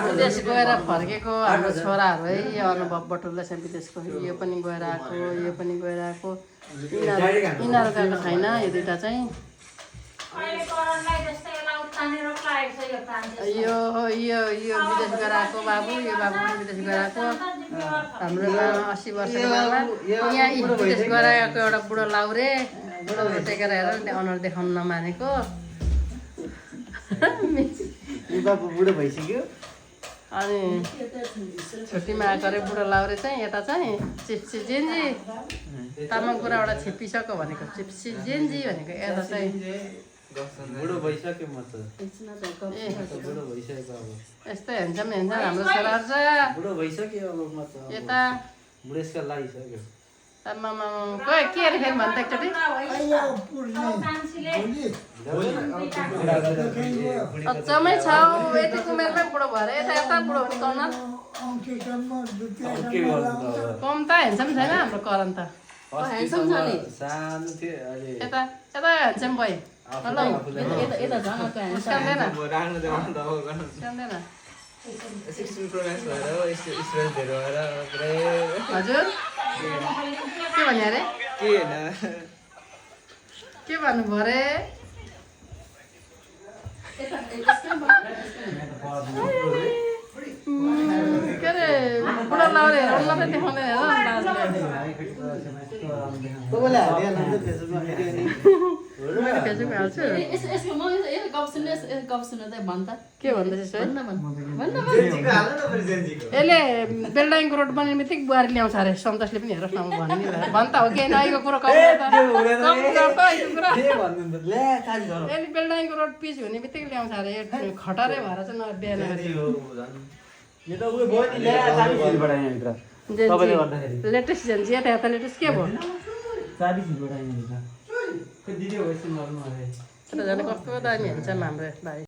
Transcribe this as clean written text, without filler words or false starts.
विदेश गएर फर्केको हाम्रो छोराहरू है यो अनुभव बटुल्दैछ विदेशको यो पनि गएर आएको यो पनि गएर आएको यिनीहरू गएको छैन यो दुइटा चाहिँ यो विदेश गएर आएको बाबु यो बाबु पनि विदेश गएर आएको हाम्रो 80 वर्षको बाबा यहाँ विदेश गएर आएको एउटा बुढो लाउरे बुढो टेकेर हेर त्यहाँ अनुहार देखाउन नमानेको बाबु बुढो भइसक्यो अनि छुट्टीमा आएको अरे बुढो लाउरे चाहिँ यता चाहिँ चिप्सी जेन्जी तामाङ कुरा एउटा छिप्पिसक्यो भनेको चिप्सी जेन्जी भनेको यता चाहिँ बुढो भइसक्यो म त बुढो भइसक्यो अब यस्तै हेन्छम हाम्रो छोराहरू छ बुढो भइसक्यो अब म त यता बुढेसकाल लागिसक्यो आमामा खोइ के अरे फेरि भन्छ एकचोटि अचम्मै छ यतिको उमेरमै बुढो भएर यता यता बुढो हुने कौन कम त हेन्छम छैन हाम्रो करण त हेन्छम छ नि सानो थियो अहिले यता यता हेन्छम भइ हेलो यता झन् स्क्यान्दैन 16 Pro Max भएर स्टोरेज धेरै भएर पुरै हजुर के भन्यो अरे के हैन के भन्नुभयो अरे के अरे बुढो लाउरे हेरौँ मात्रै देखाउँदैन हेर तपाईँले हालिहाल्नु त फेसबुकमा फेरि अनि मैले फेसबुकमा हाल्छु यसको म यो गफ सुन्नु त भन् त के भन्दैछ भन्न जेन्जीको हाल्नु न फेरि जेन्जीको यसले बेलडाङको रोड बनिने बित्तिकै बुहारी ल्याउँछ अरे सन्तोषले पनि हेरोस् न भन्ने भन् त हो के नआएको कुरो कम यसले बेलडाङको रोड पिच हुने बित्तिकै ल्याउँछ अरे खटरै भएर चाहिँ बिहान लेटेस्ट जेन्जी यता यता लेटेस्ट के भयो दिदी भएपछि मर्नु अरे झन् कस्तो दामी हुन्छ हाम्रो भाइ